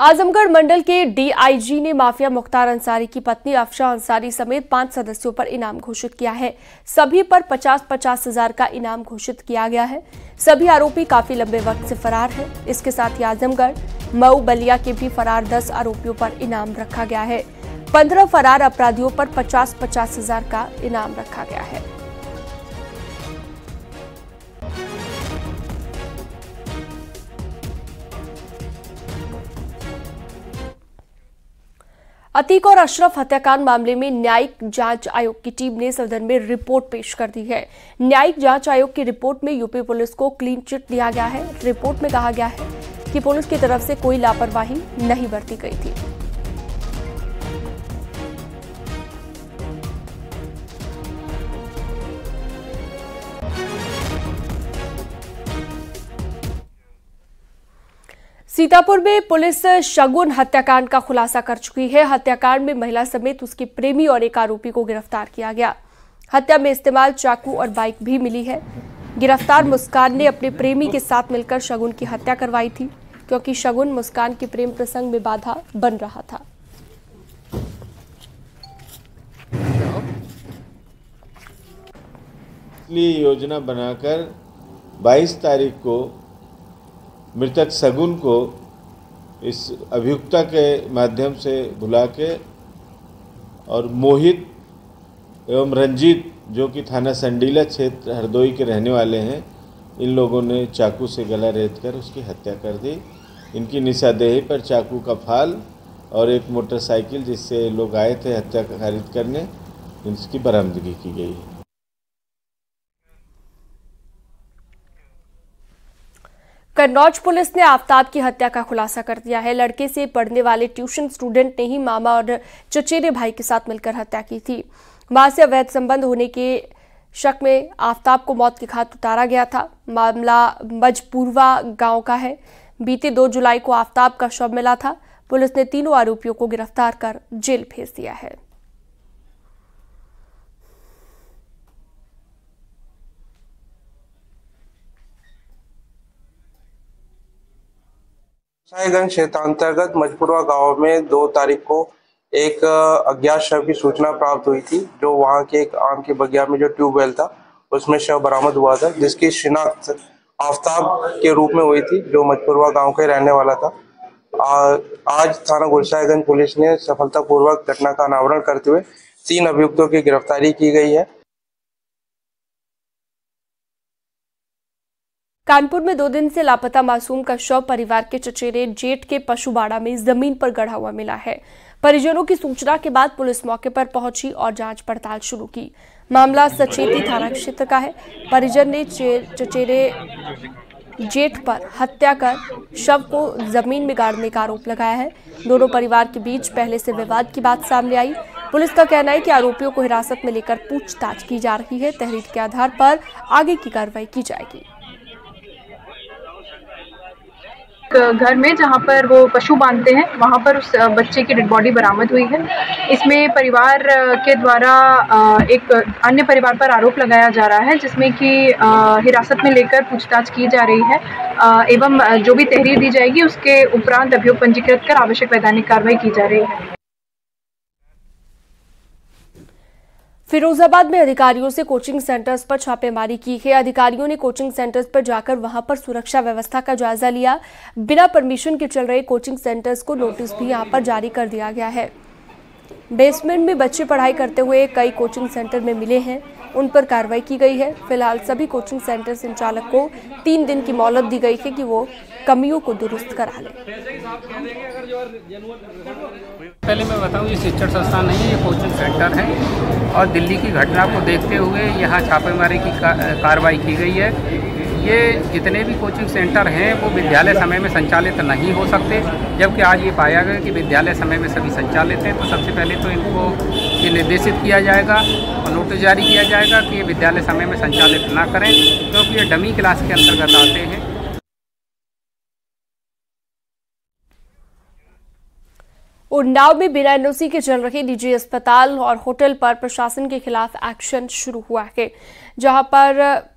आजमगढ़ मंडल के डीआईजी ने माफिया मुख्तार अंसारी की पत्नी अफशा अंसारी समेत 5 सदस्यों पर इनाम घोषित किया है। सभी पर 50-50 हजार का इनाम घोषित किया गया है। सभी आरोपी काफी लंबे वक्त से फरार हैं। इसके साथ ही आजमगढ़, मऊ, बलिया के भी फरार 10 आरोपियों पर इनाम रखा गया है। 15 फरार अपराधियों पर 50-50 हजार का इनाम रखा गया है। अतीक और अशरफ हत्याकांड मामले में न्यायिक जांच आयोग की टीम ने सदन में रिपोर्ट पेश कर दी है। न्यायिक जांच आयोग की रिपोर्ट में यूपी पुलिस को क्लीन चिट दिया गया है। रिपोर्ट में कहा गया है कि पुलिस की तरफ से कोई लापरवाही नहीं बरती गई थी। सीतापुर में पुलिस शगुन हत्याकांड का खुलासा कर चुकी है। हत्याकांड में महिला समेत उसके प्रेमी और एक आरोपी को गिरफ्तार किया गया। हत्या में इस्तेमाल चाकू और बाइक भी मिली है। गिरफ्तार मुस्कान ने अपने प्रेमी के साथ मिलकर शगुन की हत्या करवाई थी, क्योंकि शगुन मुस्कान के प्रेम प्रसंग में बाधा बन रहा था। योजना बनाकर 22 तारीख को मृतक शगुन को इस अभियुक्ता के माध्यम से बुला के और मोहित एवं रंजीत, जो कि थाना संडीला क्षेत्र हरदोई के रहने वाले हैं, इन लोगों ने चाकू से गला रेत कर उसकी हत्या कर दी। इनकी निशादेही पर चाकू का फाल और एक मोटरसाइकिल जिससे लोग आए थे हत्या खारिज करने, इसकी बरामदगी की गई है। कन्नौज पुलिस ने आफताब की हत्या का खुलासा कर दिया है। लड़के से पढ़ने वाले ट्यूशन स्टूडेंट ने ही मामा और चचेरे भाई के साथ मिलकर हत्या की थी। मां से अवैध संबंध होने के शक में आफताब को मौत के घाट उतारा गया था। मामला मजपुरवा गांव का है। बीते 2 जुलाई को आफताब का शव मिला था। पुलिस ने तीनों आरोपियों को गिरफ्तार कर जेल भेज दिया है। गोसाईगंज क्षेत्रांतर्गत मजपुरवा गांव में 2 तारीख को एक अज्ञात शव की सूचना प्राप्त हुई थी, जो वहां के एक आम के बगिया में जो ट्यूबवेल था उसमें शव बरामद हुआ था, जिसकी शिनाख्त आफताब के रूप में हुई थी, जो मजपुरवा गांव का रहने वाला था। आज थाना गोसाईगंज पुलिस ने सफलतापूर्वक घटना का अनावरण करते हुए 3 अभियुक्तों की गिरफ्तारी की गई है। कानपुर में 2 दिन से लापता मासूम का शव परिवार के चचेरे जेठ के पशुबाड़ा में जमीन पर गड़ा हुआ मिला है। परिजनों की सूचना के बाद पुलिस मौके पर पहुंची और जांच पड़ताल शुरू की। मामला सचेती थाना क्षेत्र का है। परिजन ने चचेरे जेठ पर हत्या कर शव को जमीन में गाड़ने का आरोप लगाया है। दोनों परिवार के बीच पहले से विवाद की बात सामने आई। पुलिस का कहना है कि आरोपियों को हिरासत में लेकर पूछताछ की जा रही है। तहरीर के आधार पर आगे की कार्रवाई की जाएगी। घर में जहां पर वो पशु बांधते हैं, वहां पर उस बच्चे की डेड बॉडी बरामद हुई है। इसमें परिवार के द्वारा एक अन्य परिवार पर आरोप लगाया जा रहा है, जिसमें कि हिरासत में लेकर पूछताछ की जा रही है एवं जो भी तहरीर दी जाएगी उसके उपरांत अभियोग पंजीकृत कर आवश्यक वैधानिक कार्रवाई की जा रही है। फिरोजाबाद में अधिकारियों से कोचिंग सेंटर्स पर छापेमारी की है। अधिकारियों ने कोचिंग सेंटर्स पर जाकर वहां पर सुरक्षा व्यवस्था का जायजा लिया। बिना परमिशन के चल रहे कोचिंग सेंटर्स को नोटिस भी यहां पर जारी कर दिया गया है। बेसमेंट में बच्चे पढ़ाई करते हुए कई कोचिंग सेंटर में मिले हैं, उन पर कार्रवाई की गई है। फिलहाल सभी कोचिंग सेंटर संचालक को 3 दिन की मोहलत दी गई है कि वो कमियों को दुरुस्त करा लें। पहले मैं बताऊं, ये शिक्षण संस्थान नहीं है, ये कोचिंग सेंटर है और दिल्ली की घटना को देखते हुए यहाँ छापेमारी की कार्रवाई की गई है। ये जितने भी कोचिंग सेंटर हैं वो विद्यालय समय में संचालित नहीं हो सकते, जबकि आज ये पाया गया कि विद्यालय समय में सभी संचालित हैं। तो सबसे पहले तो इनको ये निर्देशित किया जाएगा और नोटिस जारी किया जाएगा कि ये विद्यालय समय में संचालित ना करें, क्योंकि ये डमी क्लास के अंतर्गत आते हैं। उन्नाव में बिना एनओसी के चल रहे निजी अस्पताल और होटल पर प्रशासन के खिलाफ एक्शन शुरू हुआ है, जहां पर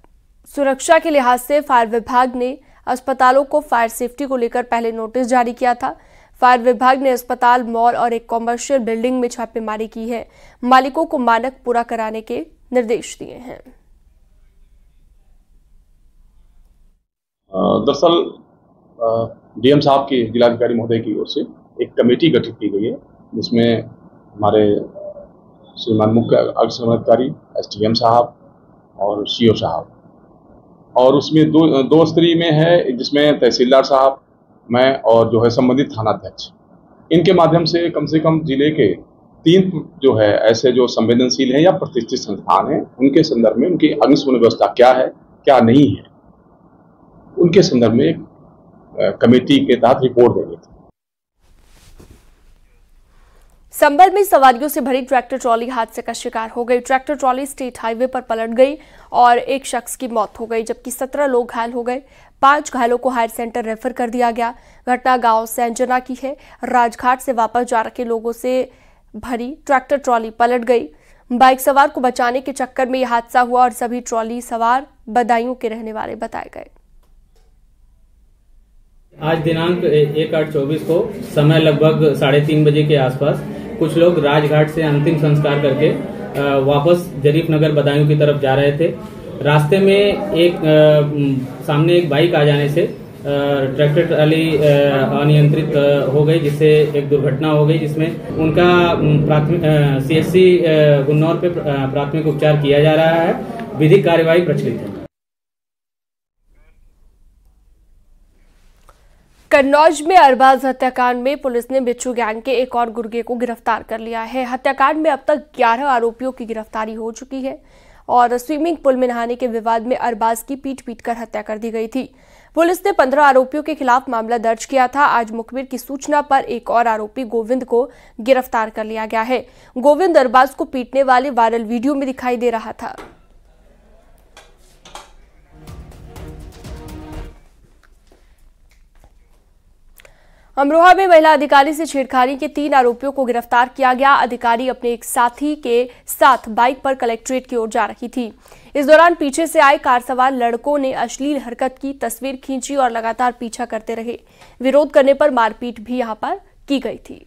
सुरक्षा के लिहाज से फायर विभाग ने अस्पतालों को फायर सेफ्टी को लेकर पहले नोटिस जारी किया था। फायर विभाग ने अस्पताल, मॉल और एक कॉमर्शियल बिल्डिंग में छापेमारी की है। मालिकों को मानक पूरा कराने के निर्देश दिए हैं। दरअसल डीएम साहब की, जिलाधिकारी महोदय की ओर से एक कमेटी गठित की गई है, जिसमें हमारे श्रीमान मुख्य अग्निशमन एसडीएम साहब और सीओ साहब, और उसमें दो स्तरीय में है, जिसमें तहसीलदार साहब, मैं और जो है संबंधित थानाध्यक्ष, इनके माध्यम से कम जिले के 3 जो है ऐसे जो संवेदनशील हैं या प्रतिष्ठित संस्थान हैं, उनके संदर्भ में उनकी अग्निशमन व्यवस्था क्या है, क्या नहीं है, उनके संदर्भ में एक कमेटी के तहत रिपोर्ट देंगे। संभल में सवारियों से भरी ट्रैक्टर ट्रॉली हादसे का शिकार हो गई। ट्रैक्टर ट्रॉली स्टेट हाईवे पर पलट गई और एक शख्स की मौत हो गई, जबकि 17 लोग घायल हो गए। 5 घायलों को हायर सेंटर रेफर कर दिया गया। घटना गांव सैंजना की है। राजघाट से वापस जा रहे लोगों से भरी ट्रैक्टर ट्रॉली पलट गई। बाइक सवार को बचाने के चक्कर में यह हादसा हुआ और सभी ट्रॉली सवार बदायूं के रहने वाले बताए गए। आज दिनांक 1/8/24 को समय लगभग 3:30 बजे के आसपास कुछ लोग राजघाट से अंतिम संस्कार करके वापस जरीफ नगर बदायूं की तरफ जा रहे थे। रास्ते में सामने एक बाइक आ जाने से ट्रैक्टर ट्राली अनियंत्रित हो गई, जिससे एक दुर्घटना हो गई, जिसमें उनका CHC गुन्नौर पे प्राथमिक उपचार किया जा रहा है। विधिक कार्यवाही प्रचलित है। कन्नौज में अरबाज हत्याकांड में पुलिस ने बिच्छू गैंग के एक और गुर्गे को गिरफ्तार कर लिया है। हत्याकांड में अब तक 11 आरोपियों की गिरफ्तारी हो चुकी है और स्विमिंग पूल में नहाने के विवाद में अरबाज की पीट कर हत्या कर दी गई थी। पुलिस ने 15 आरोपियों के खिलाफ मामला दर्ज किया था। आज मुखबिर की सूचना पर एक और आरोपी गोविंद को गिरफ्तार कर लिया गया है। गोविंद अरबाज को पीटने वाले वायरल वीडियो में दिखाई दे रहा था। अमरोहा में महिला अधिकारी से छेड़खानी के 3 आरोपियों को गिरफ्तार किया गया। अधिकारी अपने एक साथी के साथ बाइक पर कलेक्ट्रेट की ओर जा रही थी। इस दौरान पीछे से आए कार सवार लड़कों ने अश्लील हरकत की तस्वीर खींची और लगातार पीछा करते रहे। विरोध करने पर मारपीट भी यहां पर की गई थी।